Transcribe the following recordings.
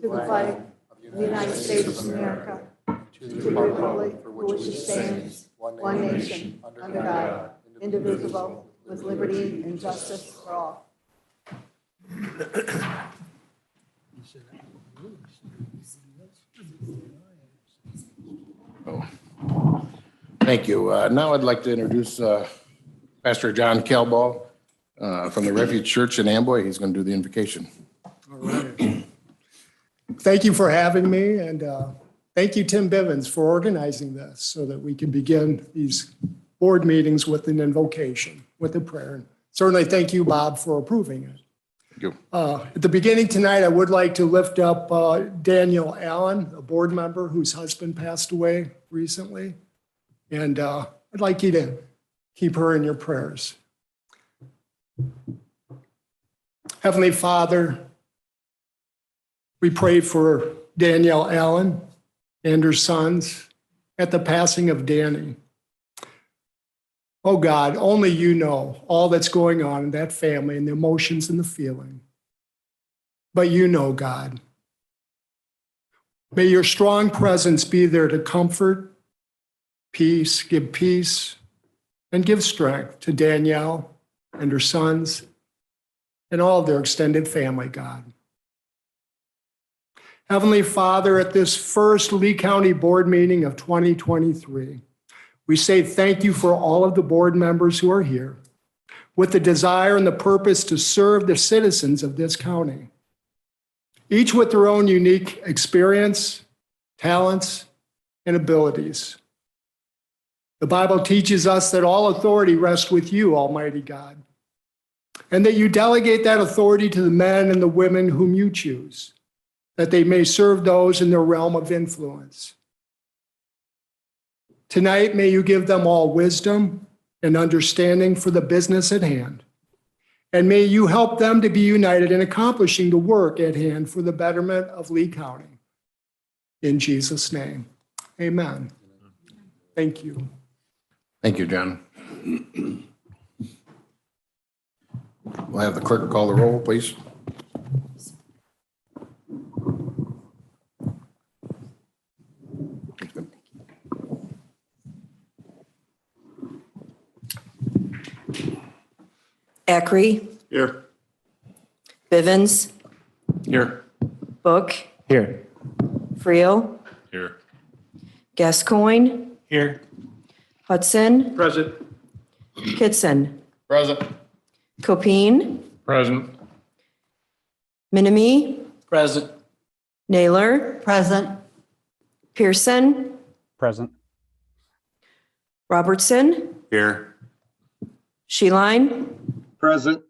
to the flag of the United States of America, to the republic for which it stands, one nation, under God, indivisible, with liberty and justice for all. Thank you. Now I'd like to introduce Pastor John Kelball from the Refuge Church in Amboy. He's going to do the invocation. All right. Thank you for having me, and thank you, Tim Bivens, for organizing this so that we can begin these board meetings with an invocation, with a prayer. And certainly thank you, Bob, for approving it. Thank you. At the beginning tonight, I would like to lift up Danielle Allen, a board member whose husband passed away recently. And I'd like you to keep her in your prayers. Heavenly Father, we pray for Danielle Allen and her sons at the passing of Danny. Oh God, only you know all that's going on in that family and the emotions and the feeling. But you know, God. May your strong presence be there to comfort, give peace, and give strength to Danielle and her sons and all of their extended family, God. Heavenly Father, at this first Lee County Board meeting of 2023, we say thank you for all of the board members who are here with the desire and the purpose to serve the citizens of this county, each with their own unique experience, talents, and abilities. The Bible teaches us that all authority rests with you, Almighty God, and that you delegate that authority to the men and the women whom you choose, that they may serve those in their realm of influence. Tonight, may you give them all wisdom and understanding for the business at hand. And may you help them to be united in accomplishing the work at hand for the betterment of Lee County. In Jesus' name, amen. Thank you. Thank you, John. We'll have the clerk call the roll, please. Ackrey, Here. Bivens, Here. Book, Here. Freo, Here. Gascoigne, Here. Hudson, Present. Kitson, Present. Copine, Present. Minimi, Present. Naylor, Present. Pearson, Present. Robertson, Here. Sheline, Present.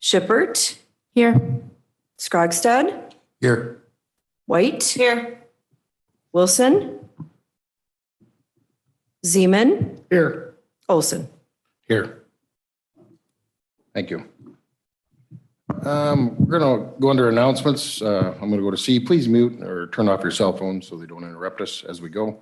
Shippert. Here. Scrogstad, Here. White. Here. Wilson, Zeman, Here. Olson. Here. Thank you. We're going to go under announcements. I'm going to go to C. Please mute or turn off your cell phones so they don't interrupt us as we go.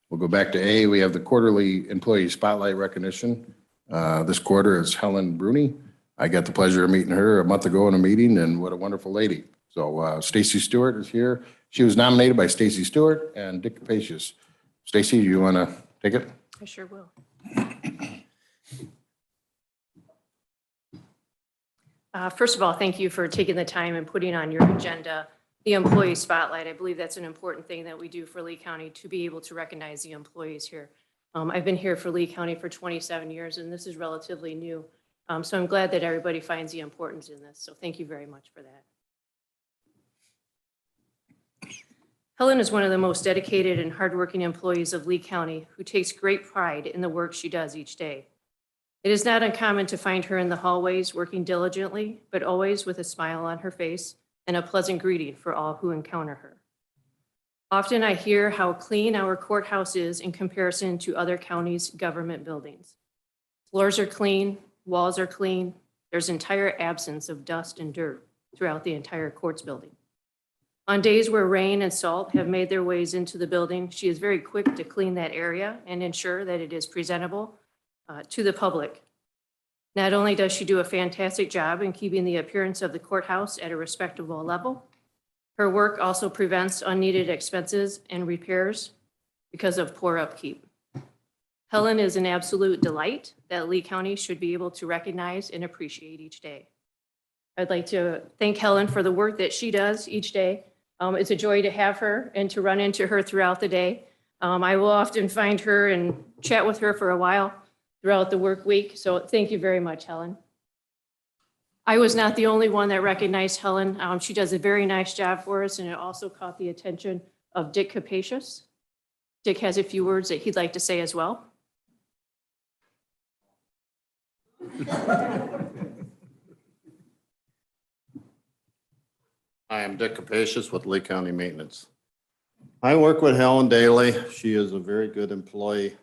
We'll go back to A. We have the quarterly employee spotlight recognition. This quarter is Helen Bruni. I got the pleasure of meeting her a month ago in a meeting, and what a wonderful lady. So Stacy Stewart is here. She was nominated by Stacy Stewart and Dick Capacious. Stacy, you want to take it? I sure will. First of all, thank you for taking the time and putting on your agenda the employee spotlight. I believe that's an important thing that we do for Lee County to be able to recognize the employees here. I've been here for Lee County for 27 years, and this is relatively new. So I'm glad that everybody finds the importance in this. So thank you very much for that. Helen is one of the most dedicated and hardworking employees of Lee County who takes great pride in the work she does each day. It is not uncommon to find her in the hallways working diligently, but always with a smile on her face and a pleasant greeting for all who encounter her. Often I hear how clean our courthouse is in comparison to other counties' government buildings. Floors are clean, walls are clean, there's entire absence of dust and dirt throughout the entire courts building. On days where rain and salt have made their ways into the building, she is very quick to clean that area and ensure that it is presentable to the public. Not only does she do a fantastic job in keeping the appearance of the courthouse at a respectable level, Her work also prevents unneeded expenses and repairs because of poor upkeep. Helen is an absolute delight that Lee County should be able to recognize and appreciate each day. I'd like to thank Helen for the work that she does each day. It's a joy to have her and to run into her throughout the day. I will often find her and chat with her for a while throughout the work week. So thank you very much, Helen. I was not the only one that recognized Helen. She does a very nice job for us, and it also caught the attention of Dick Capacious. Dick has a few words that he'd like to say as well. Hi, I'm Dick Capacious with Lee County Maintenance. I work with Helen daily. She is a very good employee,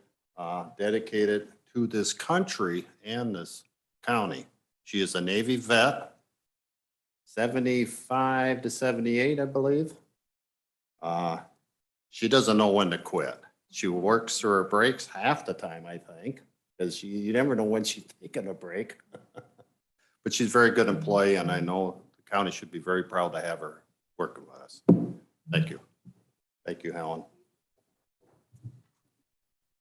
dedicated to this country and this county. She is a Navy vet, 75 to 78, I believe. She doesn't know when to quit. She works through her breaks half the time, I think, because you never know when she's taking a break. But she's a very good employee, and I know the county should be very proud to have her working with us. Thank you. Thank you, Helen.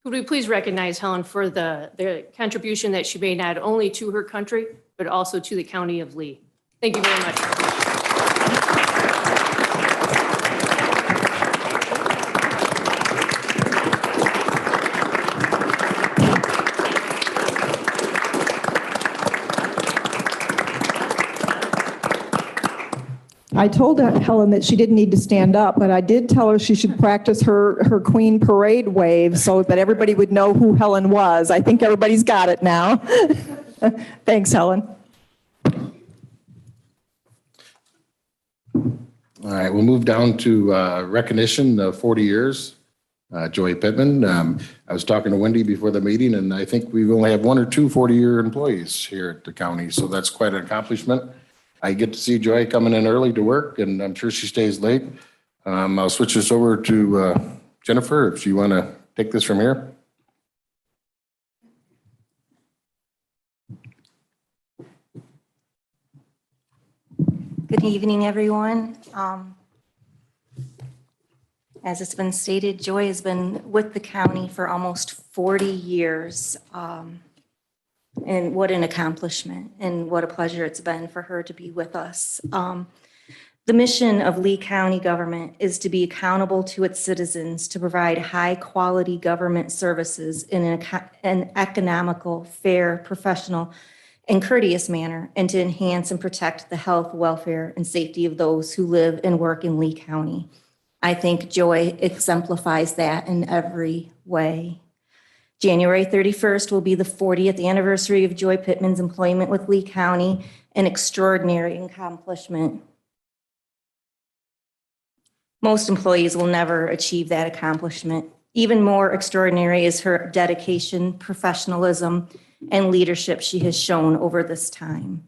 Could we please recognize Helen for the contribution that she made not only to her country, but also to the county of Lee. Thank you very much. I told Helen that she didn't need to stand up, but I did tell her she should practice her Queen Parade wave so that everybody would know who Helen was. I think everybody's got it now. Thanks, Helen. All right, we'll move down to recognition of 40 years. Joy Pittman. I was talking to Wendy before the meeting, and I think we only have 1 or 2 40-year employees here at the county, so that's quite an accomplishment. I get to see Joy coming in early to work, and I'm sure she stays late. I'll switch this over to Jennifer, if you want to take this from here. Good evening, everyone. As it's been stated, Joy has been with the county for almost 40 years. And what an accomplishment and what a pleasure it's been for her to be with us. The mission of Lee County government is to be accountable to its citizens, to provide high-quality government services in an economical, fair, professional, and courteous manner, and to enhance and protect the health, welfare, and safety of those who live and work in Lee County. I think Joy exemplifies that in every way. January 31st will be the 40th anniversary of Joy Pittman's employment with Lee County, an extraordinary accomplishment. Most employees will never achieve that accomplishment. Even more extraordinary is her dedication, professionalism, and leadership she has shown over this time.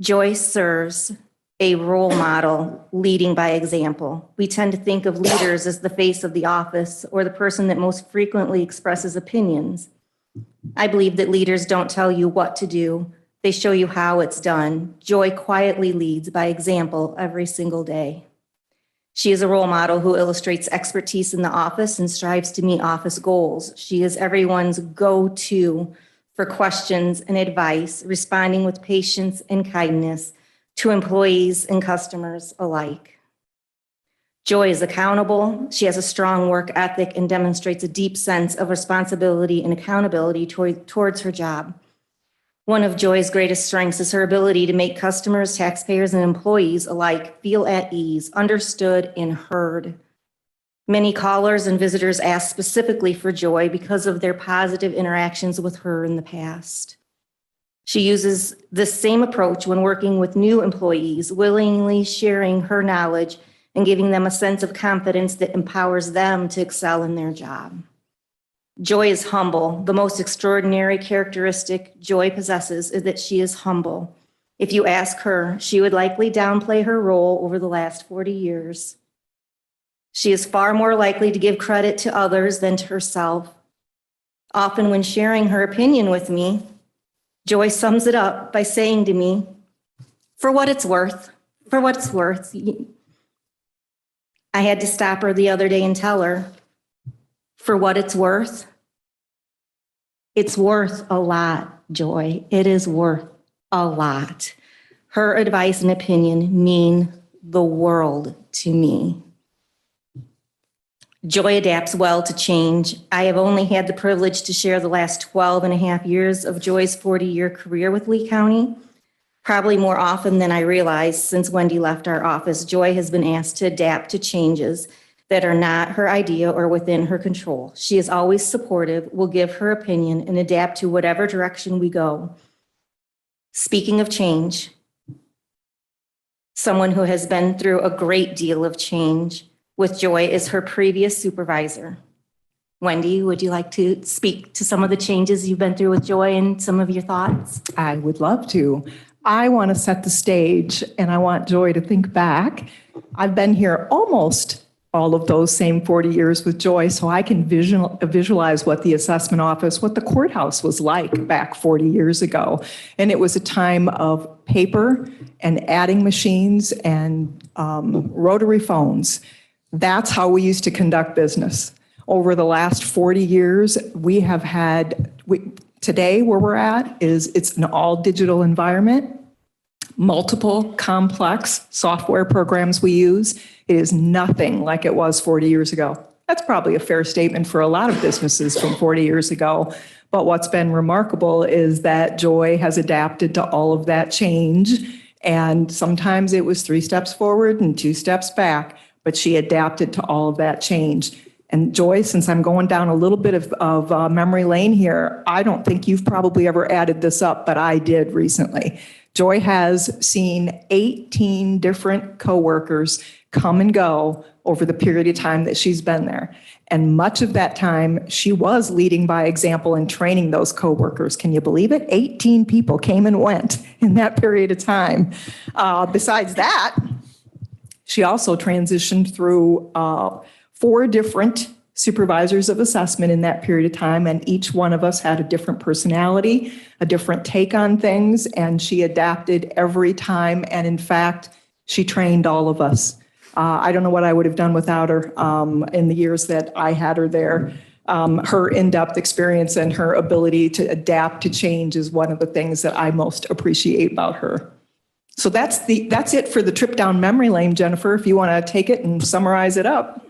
Joy serves a role model, leading by example. We tend to think of leaders as the face of the office or the person that most frequently expresses opinions. I believe that leaders don't tell you what to do, they show you how it's done. Joy quietly leads by example every single day. She is a role model who illustrates expertise in the office and strives to meet office goals. She is everyone's go-to for questions and advice, responding with patience and kindness to employees and customers alike. Joy is accountable. She has a strong work ethic and demonstrates a deep sense of responsibility and accountability towards her job. One of Joy's greatest strengths is her ability to make customers, taxpayers, and employees alike feel at ease, understood, and heard. Many callers and visitors ask specifically for Joy because of their positive interactions with her in the past. She uses this same approach when working with new employees, willingly sharing her knowledge and giving them a sense of confidence that empowers them to excel in their job. Joy is humble. The most extraordinary characteristic Joy possesses is that she is humble. If you ask her, she would likely downplay her role over the last 40 years. She is far more likely to give credit to others than to herself. Often when sharing her opinion with me, Joy sums it up by saying to me, for what it's worth, I had to stop her the other day and tell her, for what it's worth a lot, Joy. It is worth a lot. Her advice and opinion mean the world to me. Joy adapts well to change. I have only had the privilege to share the last 12 and a half years of Joy's 40-year career with Lee County. Probably more often than I realized since Wendy left our office, Joy has been asked to adapt to changes that are not her idea or within her control. She is always supportive, will give her opinion, and adapt to whatever direction we go. Speaking of change, someone who has been through a great deal of change with Joy is her previous supervisor. Wendy, would you like to speak to some of the changes you've been through with Joy and some of your thoughts? I would love to. I want to set the stage, and I want Joy to think back. I've been here almost all of those same 40 years with Joy, so I can visualize what the assessment office, what the courthouse was like back 40 years ago. And it was a time of paper and adding machines and rotary phones. That's how we used to conduct business. Over the last 40 years, we have had, today where we're at is it's an all digital environment, multiple complex software programs we use. It is nothing like it was 40 years ago. That's probably a fair statement for a lot of businesses from 40 years ago. But what's been remarkable is that Joy has adapted to all of that change. And sometimes it was 3 steps forward and 2 steps back, but she adapted to all of that change. And Joy, since I'm going down a little bit of memory lane here, I don't think you've probably ever added this up, but I did recently. Joy has seen 18 different coworkers come and go over the period of time that she's been there. And much of that time, she was leading by example and training those coworkers. Can you believe it? 18 people came and went in that period of time. Besides that, she also transitioned through 4 different supervisors of assessment in that period of time, and each one of us had a different personality, a different take on things, and she adapted every time. And in fact, she trained all of us. I don't know what I would have done without her in the years that I had her there. Her in-depth experience and her ability to adapt to change is one of the things that I most appreciate about her. So that's it for the trip down memory lane, Jennifer, if you want to take it and summarize it up.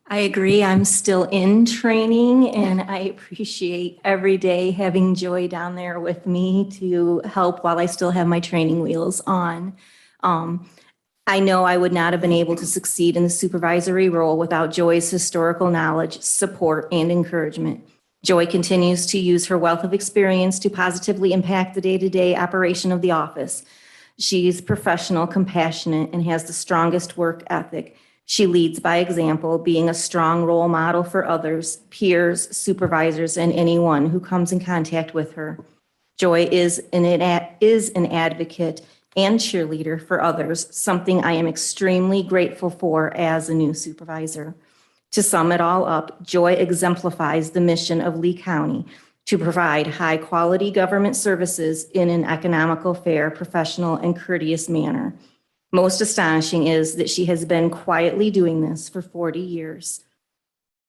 I agree. I'm still in training, and I appreciate every day having Joy down there with me to help while I still have my training wheels on. I know I would not have been able to succeed in the supervisory role without Joy's historical knowledge, support, and encouragement. Joy continues to use her wealth of experience to positively impact the day-to-day operation of the office. She's professional, compassionate, and has the strongest work ethic. She leads by example, being a strong role model for others, peers, supervisors, and anyone who comes in contact with her. Joy is an advocate and cheerleader for others, something I am extremely grateful for as a new supervisor. To sum it all up, Joy exemplifies the mission of Lee County to provide high-quality government services in an economical, fair, professional, and courteous manner. Most astonishing is that she has been quietly doing this for 40 years.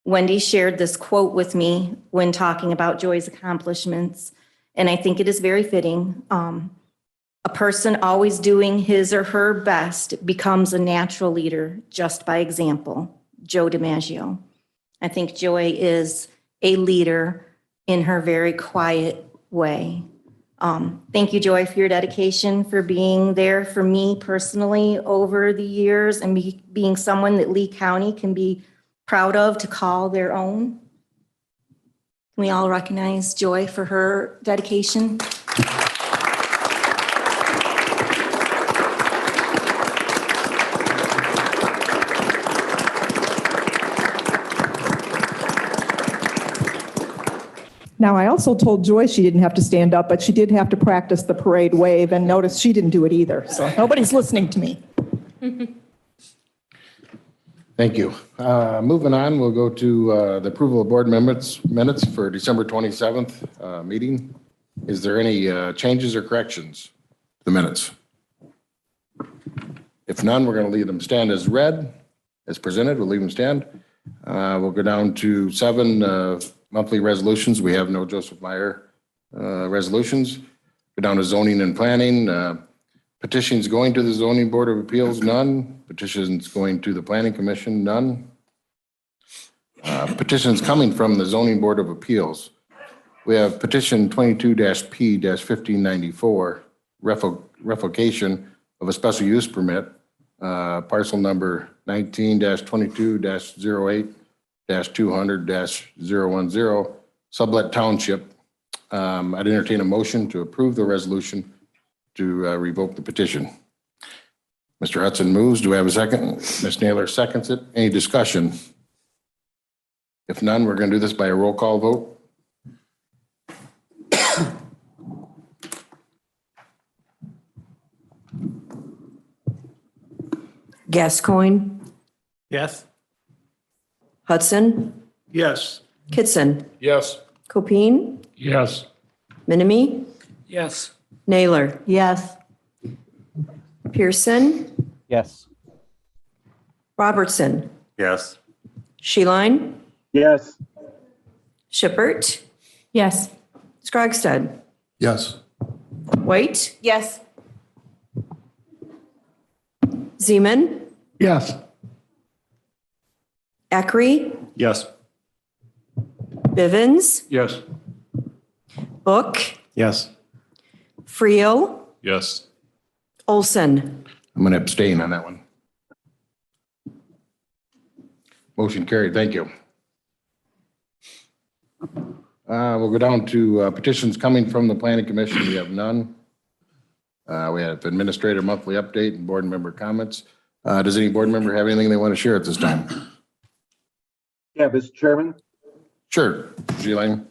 Wendy shared this quote with me when talking about Joy's accomplishments, and I think it is very fitting. A person always doing his or her best becomes a natural leader just by example. Joe DiMaggio. I think Joy is a leader in her very quiet way. Thank you, Joy, for your dedication, for being there for me personally over the years and being someone that Lee County can be proud of to call their own. Can we all recognize Joy for her dedication? Now, I also told Joy she didn't have to stand up, but she did have to practice the parade wave, and notice she didn't do it either, so nobody's listening to me. Thank you. Moving on, we'll go to the approval of board minutes for December 27th meeting. Is there any changes or corrections to the minutes? If none, we're going to leave them stand as read. as presented. We'll leave them stand. We'll go down to 7 monthly resolutions. We have no Joseph Meyer resolutions. Go down to zoning and planning. Petitions going to the zoning board of appeals, none. Petitions going to the planning commission, none. Petitions coming from the zoning board of appeals. We have petition 22-P-1594, revocation of a special use permit, parcel number 19-22-08-200-010, Sublet Township. I'd entertain a motion to approve the resolution to revoke the petition. Mr. Hudson moves. Do we have a second? Ms. Naylor seconds it. Any discussion? If none, we're going to do this by a roll call vote. Gascoigne, Yes. Hudson, Yes. Kitson, Yes. Copine, Yes. Minimi, Yes. Naylor, Yes. Pearson, Yes. Robertson, Yes. Sheline, Yes. Shippert. Yes. Scrogstad, Yes. White, Yes. Zeman, Yes. Eckery, Yes. Bivens, Yes. Book, Yes. Friel, Yes. Olson. I'm going to abstain on that one. Motion carried. Thank you. We'll go down to petitions coming from the planning commission. We have none. We have administrator monthly update and board member comments. Does any board member have anything they want to share at this time? Yeah, Mr. Chairman. Sure. Sheila.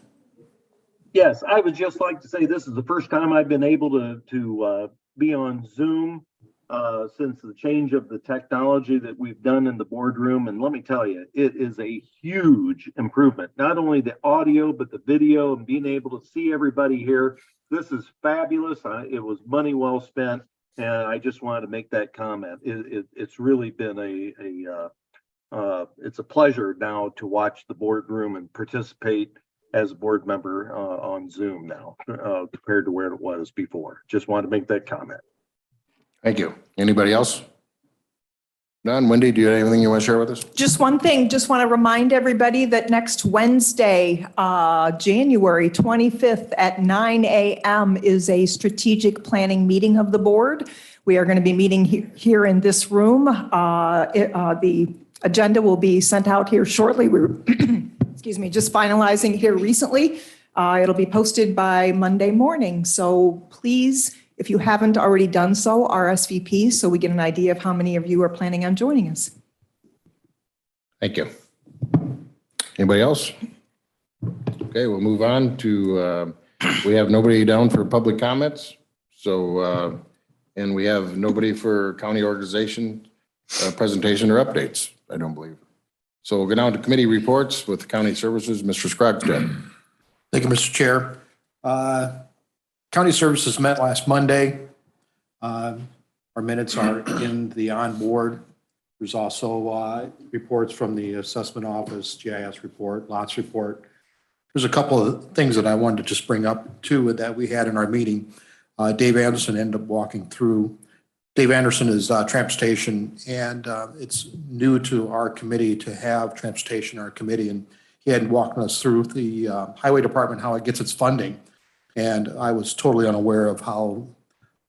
Yes, I would just like to say this is the first time I've been able to be on Zoom since the change of the technology that we've done in the boardroom. And let me tell you, it is a huge improvement. Not only the audio, but the video and being able to see everybody here. This is fabulous. It was money well spent. And I just wanted to make that comment. It's really been it's a pleasure now to watch the boardroom and participate as a board member on Zoom now compared to where it was before. Just wanted to make that comment. Thank you. Anybody else? None. Wendy, do you have anything you want to share with us? Just one thing, just want to remind everybody that next Wednesday, January 25th at 9 a.m. is a strategic planning meeting of the board. We are going to be meeting here in this room. The agenda will be sent out here shortly. We're, excuse me, just finalizing here recently. It'll be posted by Monday morning. So please, if you haven't already done so, RSVP so we get an idea of how many of you are planning on joining us. Thank you. Anybody else? Okay, we'll move on to, we have nobody down for public comments. So, and we have nobody for county organization presentation or updates, I don't believe. So we'll go down to committee reports with county services, Mr. Scrogstad. Thank you, Mr. Chair. County Services met last Monday. Our minutes are in the onboard. There's also reports from the assessment office, GIS report, lots report. There's a couple of things that I wanted to just bring up too that we had in our meeting. Dave Anderson ended up walking through. Dave Anderson is transportation, and it's new to our committee to have transportation in our committee. And he had walked us through the highway department, how it gets its funding. And I was totally unaware of how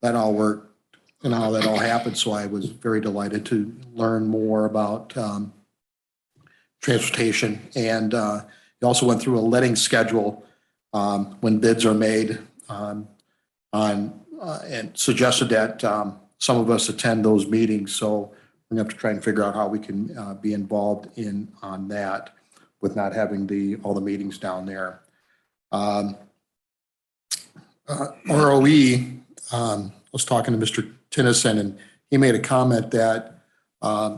that all worked and how that all happened. So I was very delighted to learn more about transportation. And he also went through a letting schedule when bids are made and suggested that some of us attend those meetings. So we're going to have to try and figure out how we can be involved on that with not having all the meetings down there. ROE, I was talking to Mr. Tennyson, and he made a comment that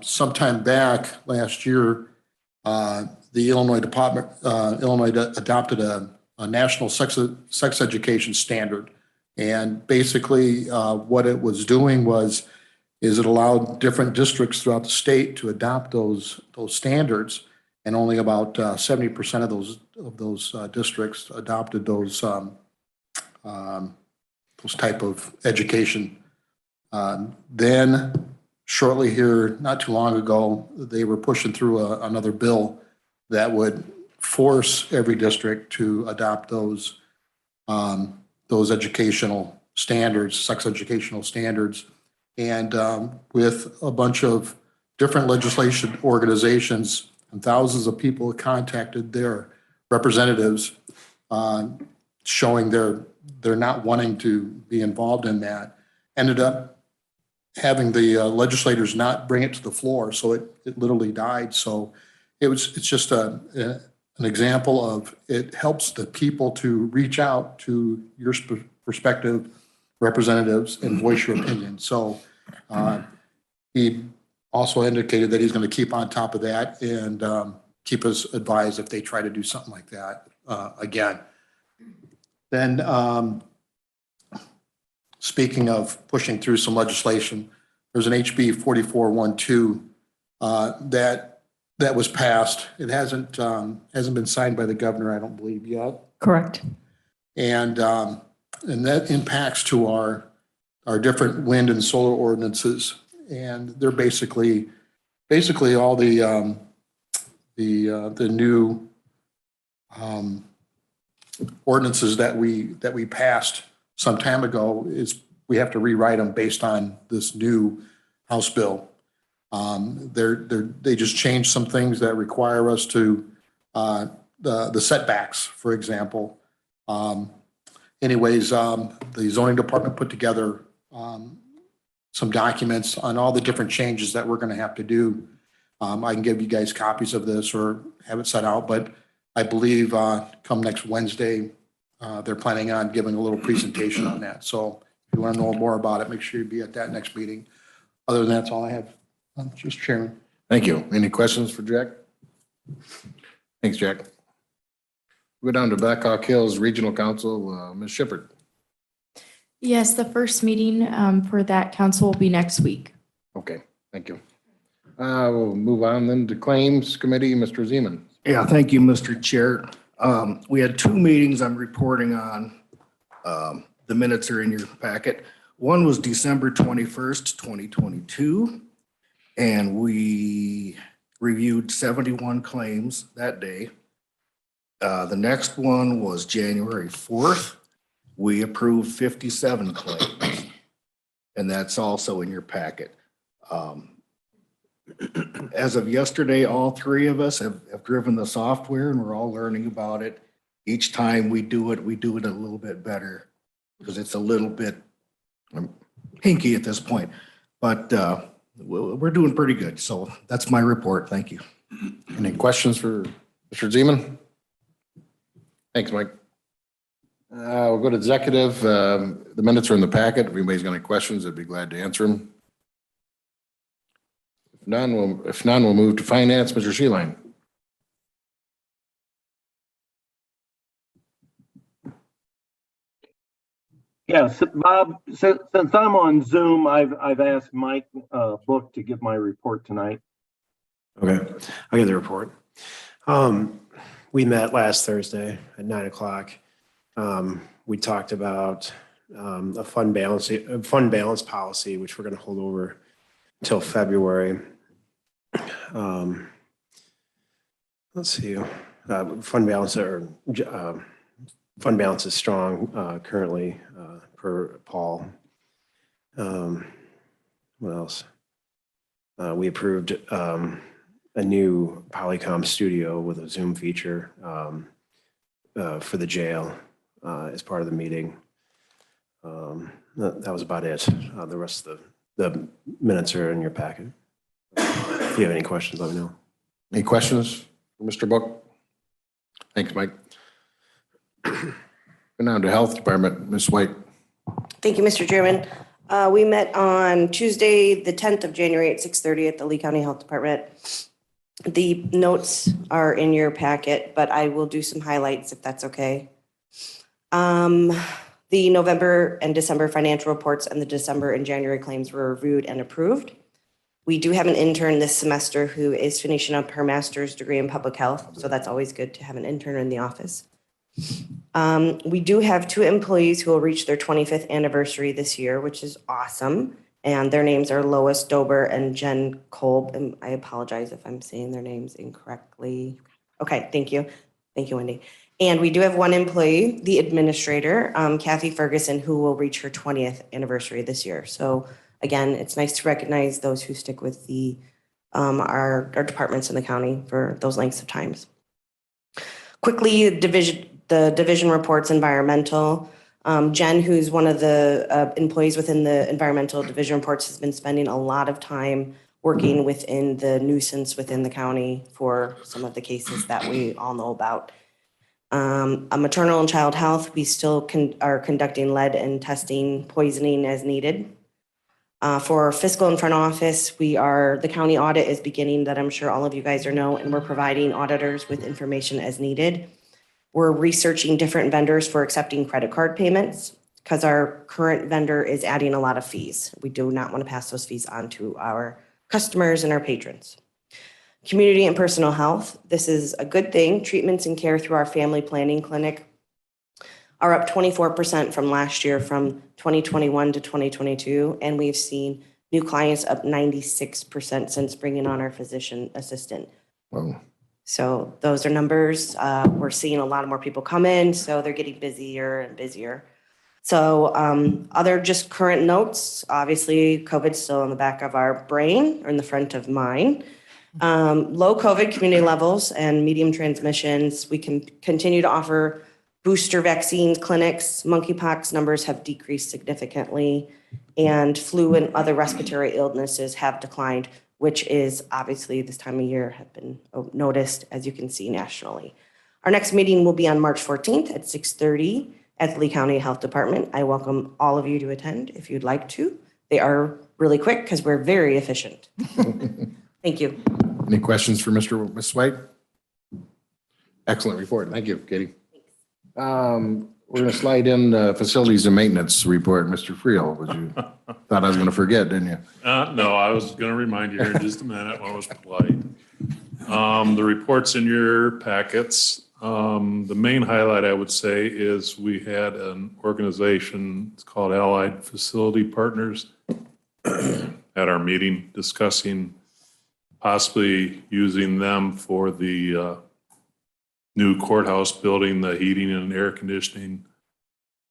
sometime back last year, the Illinois adopted a national sex education standard. And basically what it was doing was is it allowed different districts throughout the state to adopt those standards, and only about 70% of those districts adopted those type of education. Then shortly here, not too long ago, they were pushing through another bill that would force every district to adopt those educational standards, sex educational standards. And with a bunch of different legislation organizations and thousands of people contacted their representatives, showing they're not wanting to be involved in that, ended up having the legislators not bring it to the floor. So it literally died. So it's just an example of it helps the people to reach out to your perspective representatives and voice your opinion. So he also indicated that he's going to keep on top of that and keep us advised if they try to do something like that again. Then speaking of pushing through some legislation, there's an HB 4412 that was passed. It hasn't been signed by the governor, I don't believe yet. Correct. And that impacts to our different wind and solar ordinances. And they're basically all the new ordinances that we passed some time ago. Is we have to rewrite them based on this new House bill. They just changed some things that require us to the setbacks, for example. Anyways, the zoning department put together some documents on all the different changes that we're going to have to do. I can give you guys copies of this or have it set out, but I believe come next Wednesday, they're planning on giving a little presentation on that. So if you want to know more about it, make sure you be at that next meeting. Other than that's all I have, Mr. Chairman. Thank you. Any questions for Jack? Thanks, Jack. Go down to Blackhawk Hills Regional Council, Ms. Shippard. Yes, the first meeting for that council will be next week. Okay, thank you. We'll move on then to Claims Committee, Mr. Zeman. Yeah, thank you, Mr. Chair. We had two meetings I'm reporting on. The minutes are in your packet. One was December 21st, 2022, and we reviewed 71 claims that day. The next one was January 4th. We approved 57 claims, and that's also in your packet. As of yesterday, all three of us have driven the software, and we're all learning about it. Each time we do it a little bit better because it's a little bit hinky at this point. But we're doing pretty good. So that's my report. Thank you. Any questions for Mr. Zeman? Thanks, Mike. We'll go to executive. The minutes are in the packet. If anybody's got any questions, I'd be glad to answer them. If none, we'll move to finance. Mr. Sheeline. Yes, Bob, since I'm on Zoom, I've asked Mike Book to give my report tonight. Okay, I'll give the report. We met last Thursday at 9 o'clock. We talked about a fund balance policy, which we're going to hold over until February. Let's see. Fund balance is strong currently per Paul. What else? We approved a new Polycom studio with a Zoom feature for the jail as part of the meeting. That was about it. The rest of the minutes are in your packet. If you have any questions, let me know. Any questions for Mr. Book? Thanks, Mike. Go down to Health Department, Ms. White. Thank you, Mr. Chairman. We met on Tuesday, the 10th of January at 6:30 at the Lee County Health Department. The notes are in your packet, but I will do some highlights if that's okay. The The November and December financial reports and the December and January claims were reviewed and approved. We do have an intern this semester who is finishing up her master's degree in public health, so that's always good to have an intern in the office. We do have 2 employees who will reach their 25th anniversary this year, which is awesome. And their names are Lois Dober and Jen Kolb. And I apologize if I'm saying their names incorrectly. Okay, thank you. Thank you, Wendy. And we do have 1 employee, the administrator, Kathy Ferguson, who will reach her 20th anniversary this year. So again, it's nice to recognize those who stick with the our departments in the county for those lengths of times. Quickly, the division reports environmental. Jen, who's one of the employees within the environmental division reports, has been spending a lot of time working within the nuisance within the county for some of the cases that we all know about. A maternal and child health, we still are conducting lead and testing poisoning as needed. For fiscal and front office, the county audit is beginning, that I'm sure all of you guys know, and we're providing auditors with information as needed. We're researching different vendors for accepting credit card payments because our current vendor is adding a lot of fees. We do not want to pass those fees on to our customers and our patrons. Community and personal health, this is a good thing. Treatments and care through our family planning clinic are up 24% from last year, from 2021 to 2022. And we've seen new clients up 96% since bringing on our physician assistant. Wow. So those are numbers. We're seeing a lot more people come in, so they're getting busier and busier. So other just current notes, obviously COVID's still in the back of our brain or in the front of mine. Low COVID community levels and medium transmissions. We can continue to offer booster vaccine clinics. Monkeypox numbers have decreased significantly, and flu and other respiratory illnesses have declined, which is obviously this time of year have been noticed, as you can see nationally. Our next meeting will be on March 14th at 6:30 at the Lee County Health Department. I welcome all of you to attend if you'd like to. They are really quick because we're very efficient. Thank you. Any questions for Ms. White? Excellent report. Thank you, Katie. We're going to slide in facilities and maintenance report. Mr. Friel, thought I was going to forget, didn't you? No, I was going to remind you here in just a minute when I was polite. The report's in your packets. The main highlight, I would say, is we had an organization, it's called Allied Facility Partners, at our meeting discussing possibly using them for the new courthouse building, the heating and air conditioning.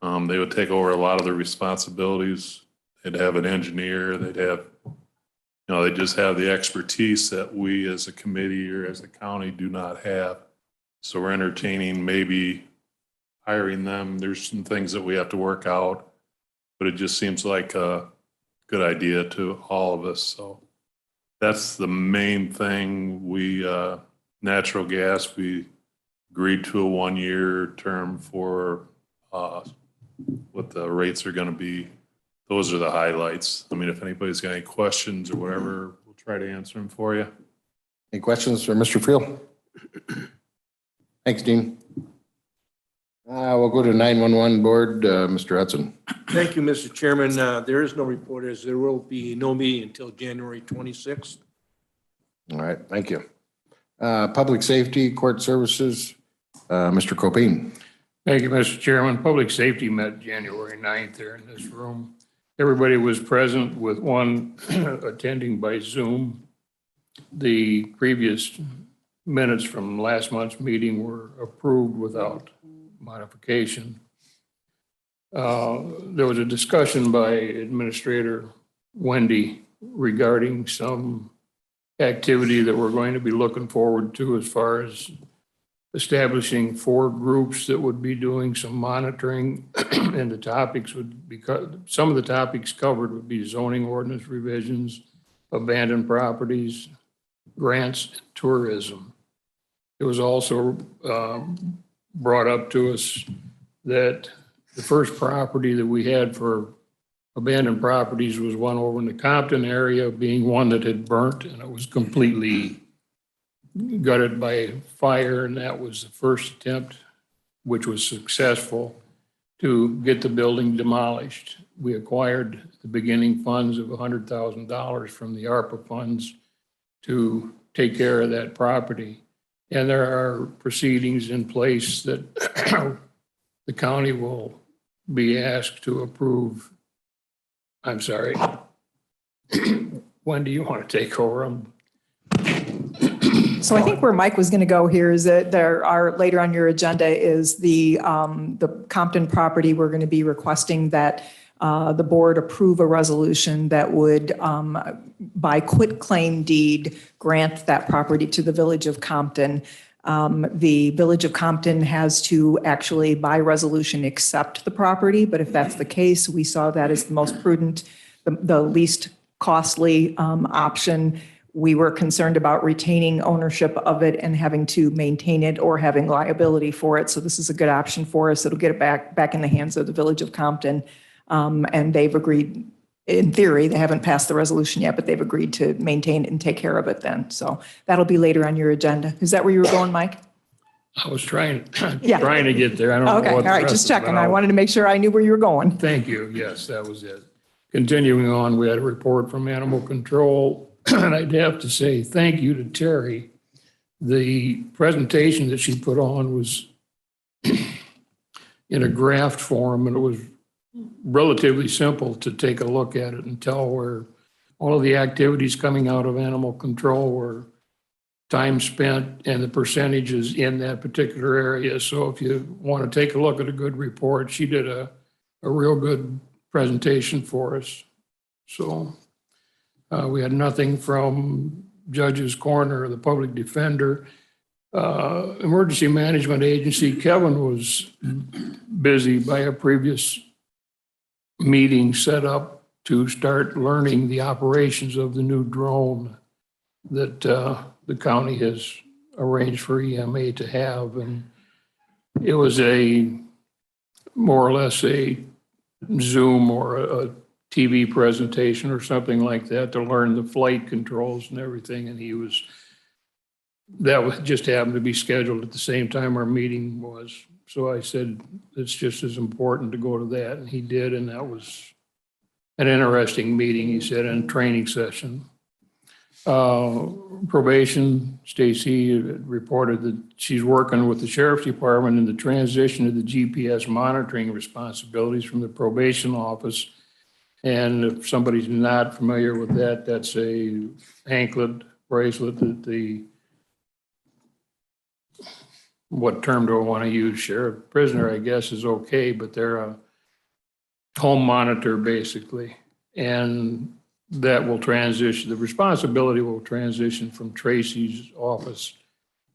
They would take over a lot of the responsibilities. They'd have an engineer, they'd have, they just have the expertise that we as a committee or as a county do not have. So we're entertaining maybe hiring them. There's some things that we have to work out, but it just seems like a good idea to all of us. So that's the main thing. We, natural gas, we agreed to a 1-year term for what the rates are going to be. Those are the highlights. I mean, if anybody's got any questions or whatever, we'll try to answer them for you. Any questions for Mr. Friel? Thanks, Dean. We'll go to 911 board, Mr. Hudson. Thank you, Mr. Chairman. There is no report, as there will be no meeting until January 26th. All right, thank you. Public safety, court services, Mr. Copine. Thank you, Mr. Chairman. Public safety met January 9th there in this room. Everybody was present with one attending by Zoom. The previous minutes from last month's meeting were approved without modification. There was a discussion by Administrator Wendy regarding some activity that we're going to be looking forward to as far as establishing 4 groups that would be doing some monitoring, and the topics would be, some of the topics covered would be zoning ordinance revisions, abandoned properties, grants, and tourism. It was also brought up to us that the first property that we had for abandoned properties was one over in the Compton area, being one that had burnt and it was completely gutted by fire, and that was the first attempt, which was successful. to get the building demolished. We acquired the beginning funds of $100,000 from the ARPA funds to take care of that property. And there are proceedings in place that the county will be asked to approve. I'm sorry. When do you want to take over them? So I think where Mike was going to go here is that there are, later on your agenda is the Compton property. We're going to be requesting that the board approve a resolution that would, by quitclaim deed, grant that property to the Village of Compton. The Village of Compton has to actually, by resolution, accept the property, but if that's the case, we saw that as the most prudent, the least costly option. We were concerned about retaining ownership of it and having to maintain it or having liability for it. So this is a good option for us. It'll get it back in the hands of the Village of Compton. And they've agreed, in theory, they haven't passed the resolution yet, but they've agreed to maintain it and take care of it then. So that'll be later on your agenda. Is that where you were going, Mike? I was trying Yeah. to get there. I don't know Okay, all what the right, rest just is checking. I about. wanted to make sure I knew where you were going. Thank you. Yes, that was it. Continuing on, we had a report from Animal Control, and I'd have to say thank you to Terry. The presentation that she put on was in a draft form, and it was relatively simple to take a look at it and tell where all of the activities coming out of animal control were time spent and the percentages in that particular area. So if you want to take a look at a good report, she did a real good presentation for us. So we had nothing from Judge's Corner or the Public Defender. Emergency Management Agency, Kevin was busy by a previous meeting set up to start learning the operations of the new drone that the county has arranged for EMA to have. And it was more or less a Zoom or a TV presentation or something like that to learn the flight controls and everything. And that just happened to be scheduled at the same time our meeting was. So I said, it's just as important to go to that. And he did. And that was an interesting meeting, he said, and a training session. Probation, Stacy reported that she's working with the Sheriff's Department in the transition of the GPS monitoring responsibilities from the probation office. And if somebody's not familiar with that, that's a anklet bracelet that what term do I want to use? Sheriff, prisoner, I guess, is okay, but they're a home monitor basically. And that will transition, the responsibility will transition from Tracy's office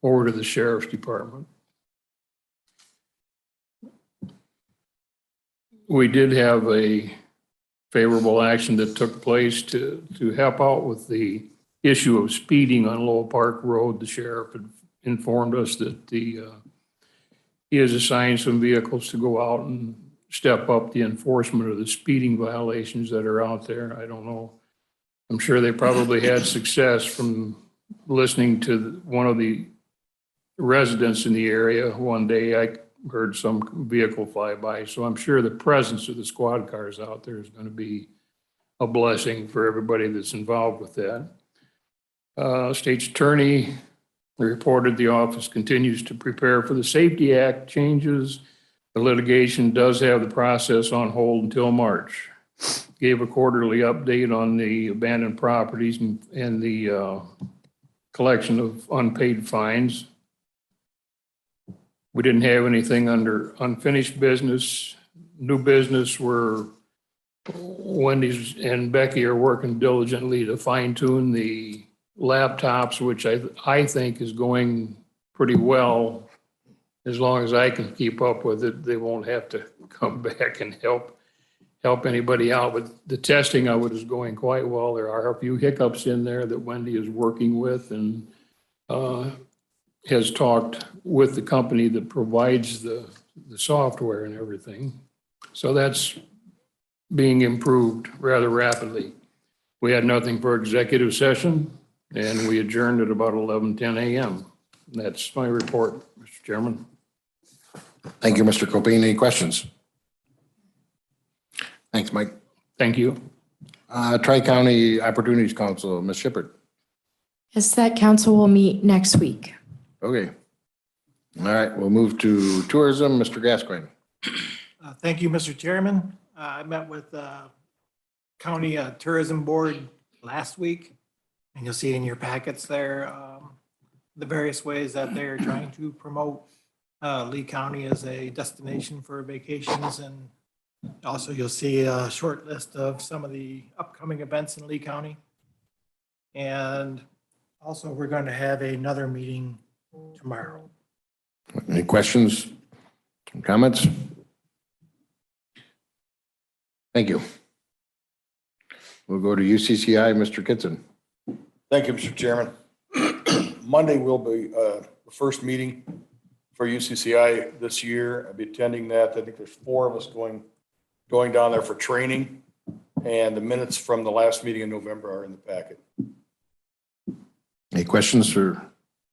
over to the Sheriff's Department. We did have a favorable action that took place to help out with the issue of speeding on Lowell Park Road. The sheriff had informed us that he has assigned some vehicles to go out and step up the enforcement of the speeding violations that are out there. I don't know. I'm sure they probably had success from listening to one of the residents in the area. One day I heard some vehicle fly by. So I'm sure the presence of the squad cars out there is going to be a blessing for everybody that's involved with that. State's attorney reported the office continues to prepare for the Safety Act changes. The litigation does have the process on hold until March. Gave a quarterly update on the abandoned properties and the collection of unpaid fines. We didn't have anything under unfinished business. New business where Wendy's and Becky are working diligently to fine tune the laptops, which I think is going pretty well. As long as I can keep up with it, they won't have to come back and help anybody out. But the testing of it is going quite well. There are a few hiccups in there that Wendy is working with and has talked with the company that provides the software and everything. So that's being improved rather rapidly. We had nothing for executive session and we adjourned at about 11:10 a.m. That's my report, Mr. Chairman. Thank you, Mr. Copine. Any questions? Thanks, Mike. Thank you. Tri-County Opportunities Council, Ms. Shippert. Yes, that council will meet next week. Okay. All right, we'll move to tourism, Mr. Gascoigne. Thank you, Mr. Chairman. I met with County Tourism Board last week, and you'll see in your packets there the various ways that they're trying to promote Lee County as a destination for vacations. And also you'll see a short list of some of the upcoming events in Lee County. And also we're going to have another meeting tomorrow. Any questions, comments? Thank you. We'll go to UCCI, Mr. Kitson. Thank you, Mr. Chairman. Monday will be the first meeting for UCCI this year. I'll be attending that. I think there's 4 of us going down there for training, and the minutes from the last meeting in November are in the packet. Any questions for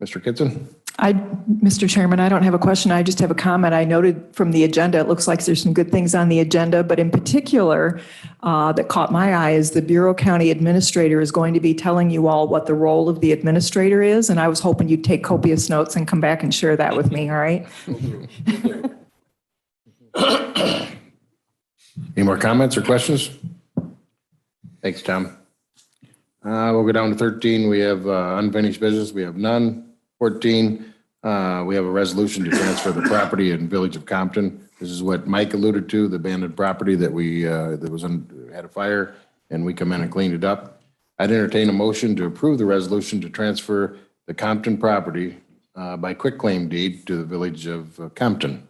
Mr. Kitson? Mr. Chairman, I don't have a question. I just have a comment. I noted from the agenda, it looks like there's some good things on the agenda, but in particular, that caught my eye is the Bureau County Administrator is going to be telling you all what the role of the administrator is, and I was hoping you'd take copious notes and come back and share that with me, all right? Any more comments or questions? Thanks, Tom. We'll go down to 13. We have unfinished business. We have none. 14, we have a resolution to transfer the property in Village of Compton. This is what Mike alluded to, the abandoned property that we, had a fire and we come in and cleaned it up. I'd entertain a motion to approve the resolution to transfer the Compton property by quitclaim deed to the Village of Compton.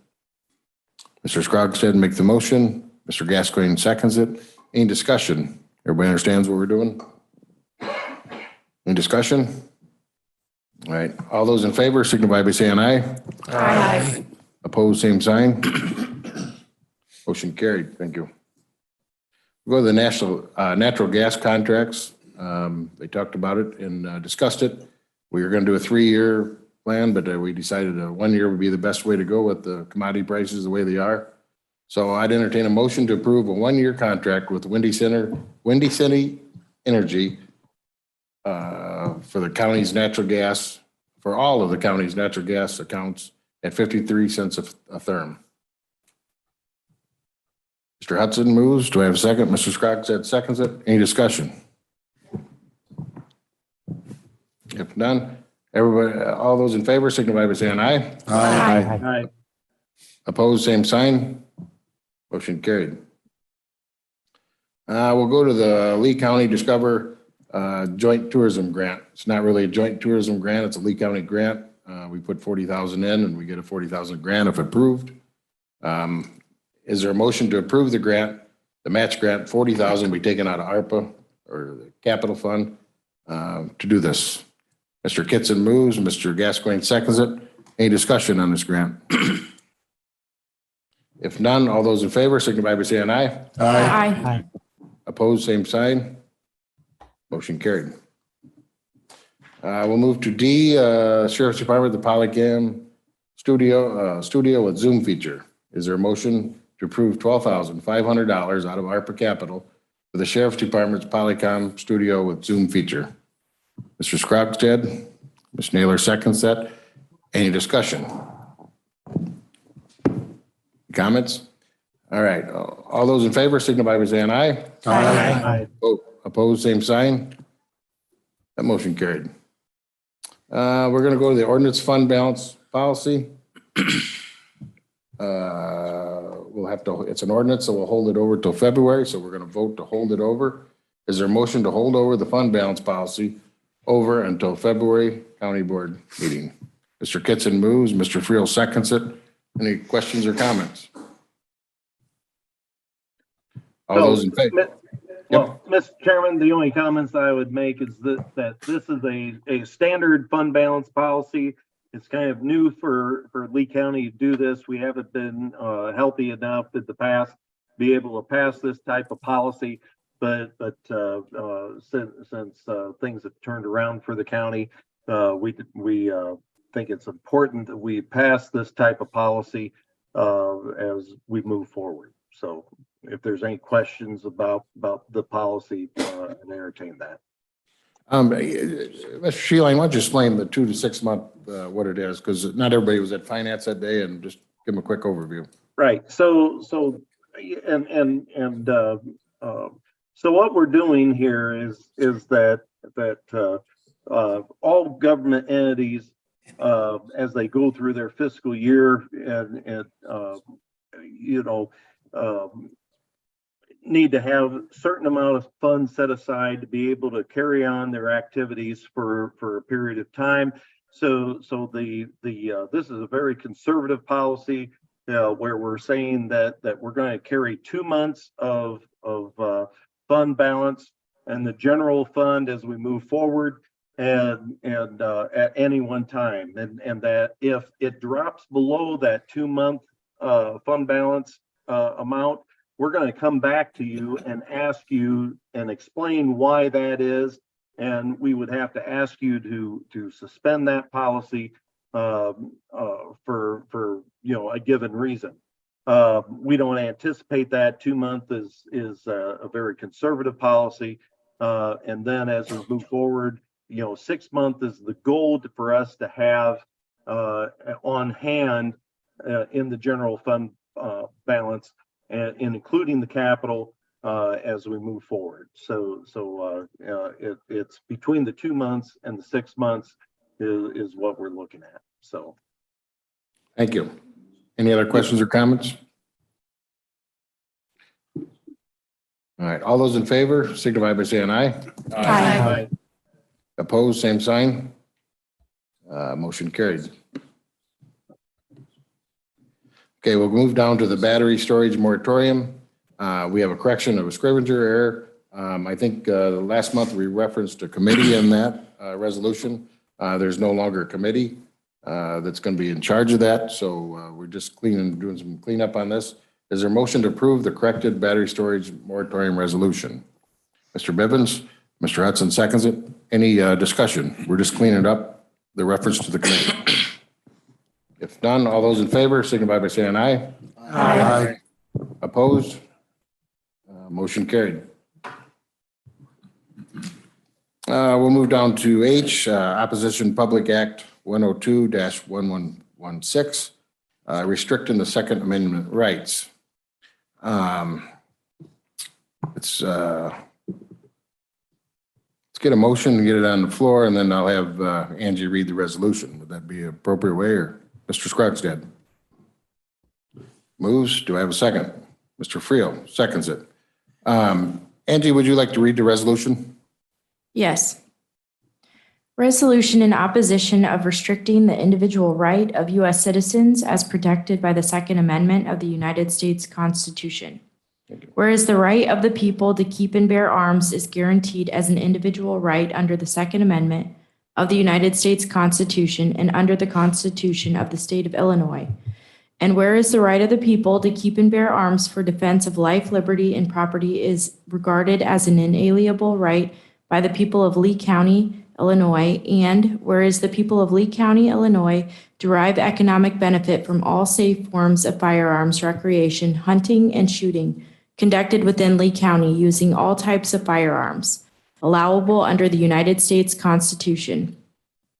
Mr. Scrogstad make the motion. Mr. Gascoigne seconds it. Any discussion? Everybody understands what we're doing? Any discussion? All right, all those in favor signify by saying aye. Aye. Opposed, same sign. Motion carried. Thank you. We'll go to the natural gas contracts. They talked about it and discussed it. We were going to do a 3-year plan, but we decided 1 year would be the best way to go with the commodity prices the way they are. So I'd entertain a motion to approve a 1-year contract with Windy City Energy for the county's natural gas, for all of the county's natural gas accounts at 53 cents a therm. Mr. Hudson moves. Do I have a second? Mr. Scrogstad seconds it. Any discussion? If none, everybody, all those in favor signify by saying aye. Aye. Opposed, same sign. Motion carried. We'll go to the Lee County Discover Joint Tourism Grant. It's not really a joint tourism grant. It's a Lee County grant. We put 40,000 in and we get a 40,000 grant if approved. Is there a motion to approve the grant, the match grant, 40,000 be taken out of ARPA or the capital fund to do this? Mr. Kitson moves, Mr. Gascoigne seconds it. Any discussion on this grant? If none, all those in favor signify by saying aye. Aye. Opposed, same sign. Motion carried. We'll move to D, Sheriff's Department, the Polycam studio with Zoom feature. Is there a motion to approve $12,500 out of ARPA capital for the Sheriff's Department's Polycam studio with Zoom feature? Mr. Scrogstad, Ms. Naylor seconds that. Any discussion? Comments? All right. All those in favor signify by saying aye. Aye. Opposed, same sign. That motion carried. We're going to go to the ordinance fund balance policy. We'll have to, it's an ordinance, so we'll hold it over till February. So we're going to vote to hold it over. Is there a motion to hold over the fund balance policy over until February county board meeting? Mr. Kitson moves, Mr. Friel seconds it. Any questions or comments? All those in favor? Well, Mr. Chairman, the only comments I would make is that this is a standard fund balance policy. It's kind of new for Lee County to do this. We haven't been healthy enough in the past to be able to pass this type of policy. But since things have turned around for the county, we think it's important that we pass this type of policy as we move forward. So if there's any questions about the policy, and entertain that. Mr. Sheehan, why don't you explain the 2 to 6 month, what it is? Because not everybody was at finance that day, and just give them a quick overview. Right. So what we're doing here is that all government entities, as they go through their fiscal year and need to have a certain amount of funds set aside to be able to carry on their activities for a period of time. So this is a very conservative policy, where we're saying that we're going to carry 2 months of fund balance and the general fund as we move forward, and at any one time, and that if it drops below that 2 month fund balance amount, we're going to come back to you and ask you and explain why that is, and we would have to ask you to suspend that policy for a given reason. We don't anticipate that. 2 month is a very conservative policy, and then as we move forward, 6 month is the goal for us to have on hand in the general fund balance, and including the capital as we move forward. So it's between the 2 months and the 6 months is what we're looking at. So, Thank you. Any other questions or comments? All right, all those in favor signify by saying aye. Aye. Opposed, same sign. Motion carried. Okay, we'll move down to the battery storage moratorium. We have a correction of a scrivener error. I think last month we referenced a committee in that resolution. There's no longer a committee that's going to be in charge of that. So we're just doing some cleanup on this. Is there a motion to approve the corrected battery storage moratorium resolution? Mr. Bivens, Mr. Hudson seconds it. Any discussion? We're just cleaning up the reference to the committee. If none, all those in favor signify by saying aye. Aye. Opposed? Motion carried. We'll move down to H, Opposition Public Act 102-1116, restricting the Second Amendment rights. Let's get a motion and get it on the floor, and then I'll have Angie read the resolution. Would that be an appropriate way, or Mr. Scrugstead? Moves. Do I have a second? Mr. Friel seconds it. Angie, would you like to read the resolution? Yes. Resolution in opposition of restricting the individual right of U.S. citizens as protected by the Second Amendment of the United States Constitution. Whereas the right of the people to keep and bear arms is guaranteed as an individual right under the Second Amendment of the United States Constitution and under the Constitution of the State of Illinois. And whereas the right of the people to keep and bear arms for defense of life, liberty, and property is regarded as an inalienable right by the people of Lee County, Illinois, and whereas the people of Lee County, Illinois derive economic benefit from all safe forms of firearms recreation, hunting, and shooting conducted within Lee County using all types of firearms, allowable under the United States Constitution.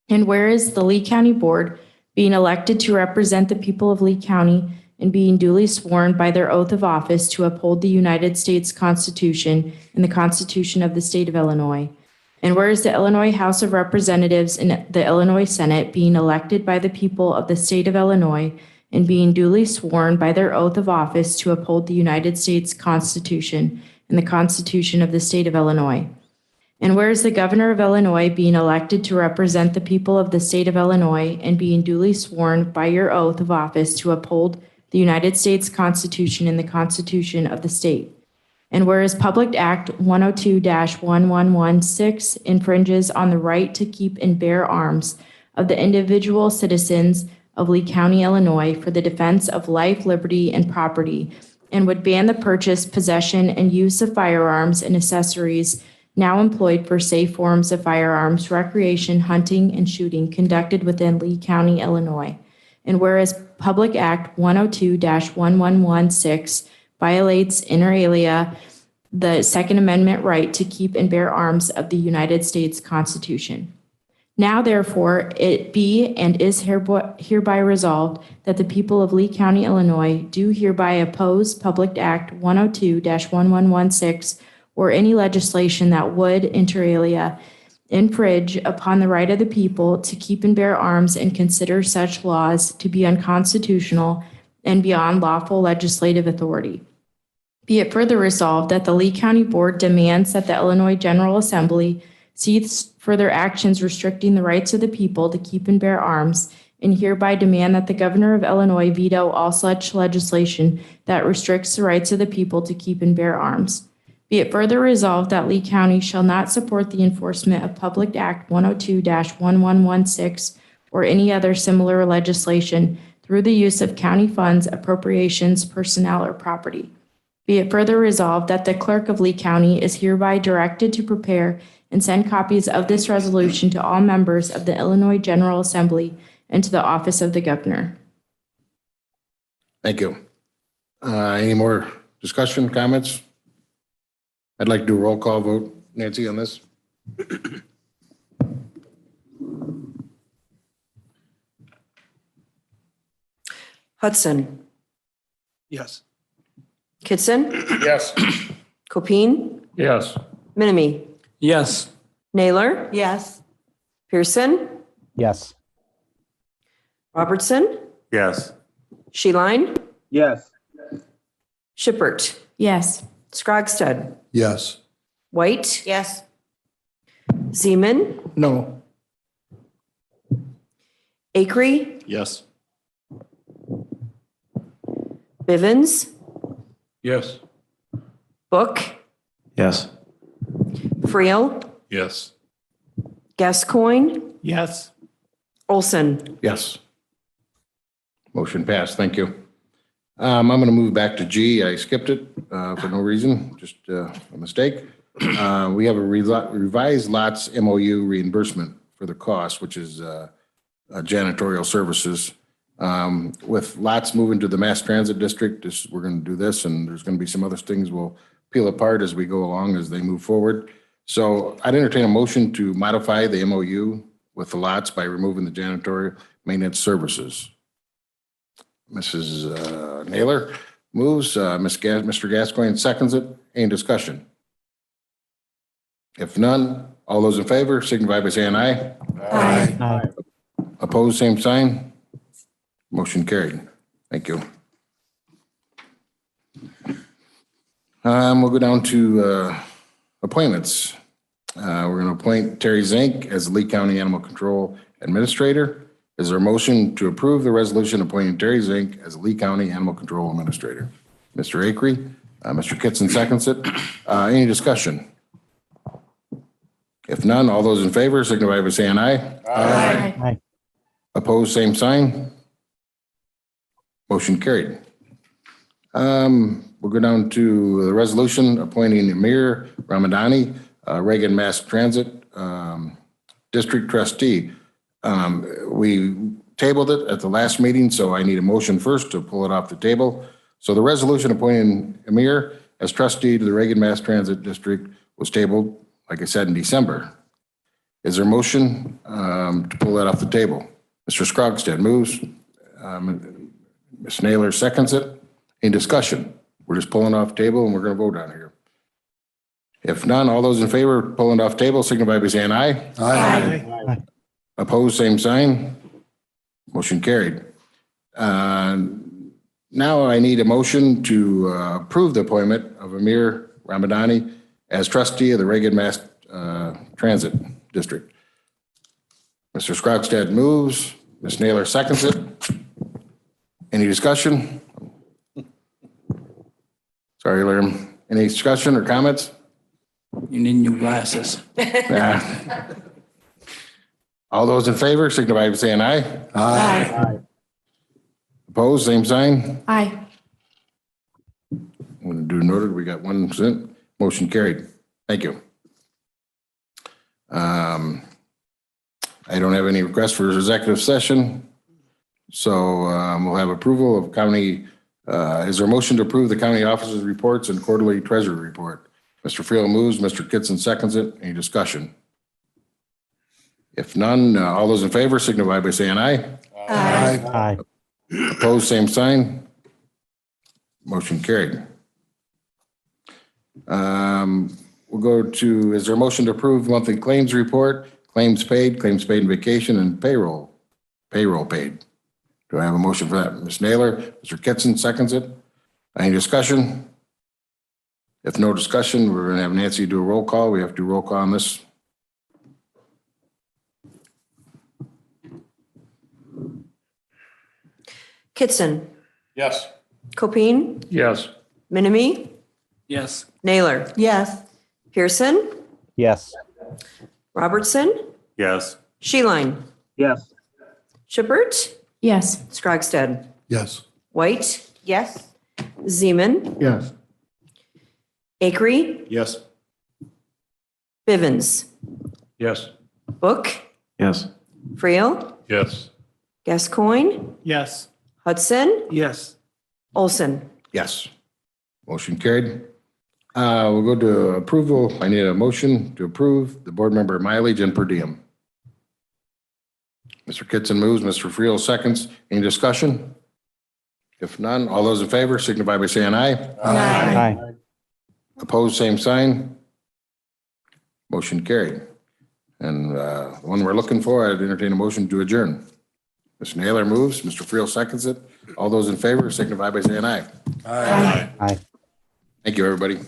And whereas the Lee County Board, being elected to represent the people of Lee County and being duly sworn by their oath of office to uphold the United States Constitution and the Constitution of the State of Illinois. And whereas the Illinois House of Representatives and the Illinois Senate, being elected by the people of the State of Illinois and being duly sworn by their oath of office to uphold the United States Constitution and the Constitution of the State of Illinois. And whereas the Governor of Illinois, being elected to represent the people of the State of Illinois and being duly sworn by your oath of office to uphold the United States Constitution and the Constitution of the state. And whereas Public Act 102-1116 infringes on the right to keep and bear arms of the individual citizens of Lee County, Illinois, for the defense of life, liberty, and property, and would ban the purchase, possession, and use of firearms and accessories now employed for safe forms of firearms, recreation, hunting, and shooting conducted within Lee County, Illinois. And whereas Public Act 102-1116 violates inter alia the Second Amendment right to keep and bear arms of the United States Constitution. Now therefore, it be and is hereby resolved that the people of Lee County, Illinois do hereby oppose Public Act 102-1116 or any legislation that would, inter alia, infringe upon the right of the people to keep and bear arms and consider such laws to be unconstitutional and beyond lawful legislative authority. Be it further resolved that the Lee County Board demands that the Illinois General Assembly cease further actions restricting the rights of the people to keep and bear arms, and hereby demand that the Governor of Illinois veto all such legislation that restricts the rights of the people to keep and bear arms. Be it further resolved that Lee County shall not support the enforcement of Public Act 102-1116 or any other similar legislation through the use of county funds, appropriations, personnel, or property. Be it further resolved that the clerk of Lee County is hereby directed to prepare and send copies of this resolution to all members of the Illinois General Assembly and to the office of the governor. Thank you. Any more discussion, comments? I'd like to do a roll call vote, Nancy, on this. Hudson, Yes. Kitson, Yes. Copine, Yes. Minimi, Yes. Naylor, Yes. Pearson, Yes. Robertson, Yes. Sheline, Yes. Shippert, Yes. Scrogstad, Yes. White, Yes. Zeman, No. Acree, Yes. Bivens, Yes. Book, Yes. Friel, Yes. Gascoigne, Yes. Olson. Yes. Motion passed. Thank you. I'm going to move back to G. I skipped it for no reason, just a mistake. We have a revised lots MOU reimbursement for the cost, which is janitorial services. With lots moving to the mass transit district, we're going to do this, and there's going to be some other things we'll peel apart as we go along as they move forward. So I'd entertain a motion to modify the MOU with the lots by removing the janitorial maintenance services. Mrs. Naylor moves, Mr. Gascoigne seconds it. Any discussion? If none, all those in favor signify by saying aye. Aye. Opposed, same sign. Motion carried. Thank you. We'll go down to appointments. We're going to appoint Terry Zink as the Lee County Animal Control Administrator. Is there a motion to approve the resolution appointing Terry Zink as the Lee County Animal Control Administrator? Mr. Acree, Mr. Kitson seconds it. Any discussion? If none, all those in favor signify by saying aye. Aye. Opposed, same sign. Motion carried. We'll go down to the resolution appointing Amir Ramadani, Reagan Mass Transit District Trustee. We tabled it at the last meeting, so I need a motion first to pull it off the table. So the resolution appointing Amir as trustee to the Reagan Mass Transit District was tabled, like I said, in December. Is there a motion to pull that off the table? Mr. Scrogstad moves. Ms. Naylor seconds it. Any discussion? We're just pulling off the table and we're going to vote on here. If none, all those in favor of pulling it off the table signify by saying aye. Aye. Opposed, same sign. Motion carried. Now I need a motion to approve the appointment of Amir Ramadani as trustee of the Reagan Mass Transit District. Mr. Scrogstad moves. Ms. Naylor seconds it. Any discussion? Sorry, Larry. Any discussion or comments? You need new glasses. All those in favor signify by saying aye. Aye. Opposed, same sign. Aye. I'm going to do noted. We got 1%. Motion carried. Thank you. I don't have any requests for executive session. So we'll have approval of county Is there a motion to approve the county officers' reports and quarterly treasury report? Mr. Friel moves, Mr. Kitson seconds it. Any discussion? If none, all those in favor signify by saying aye. Aye. Opposed, same sign. Motion carried. We'll go to, is there a motion to approve monthly claims report, claims paid in vacation, and payroll paid? Do I have a motion for that? Ms. Naylor, Mr. Kitson seconds it. Any discussion? If no discussion, we're going to have Nancy do a roll call. We have to do roll call on this. Kitson, Yes. Copine, Yes. Minimi, Yes. Naylor, Yes. Pearson, Yes. Robertson, Yes. Sheline, Yes. Shippert, yes. Schragstad, Yes. White, Yes. Zeman, Yes. Akery, Yes. Bivens, Yes. Book, Yes. Friel, Yes. Gascoigne, Yes. Hudson, Yes. Olson. Yes. Motion carried. We'll go to approval. I need a motion to approve the board member mileage and per diem. Mr. Kitson moves, Mr. Friel seconds. Any discussion? If none, all those in favor signify by saying aye. Aye. Opposed, same sign. Motion carried. And the one we're looking for, I'd entertain a motion to adjourn. Ms. Naylor moves, Mr. Friel seconds it. All those in favor signify by saying aye. Aye. Thank you, everybody.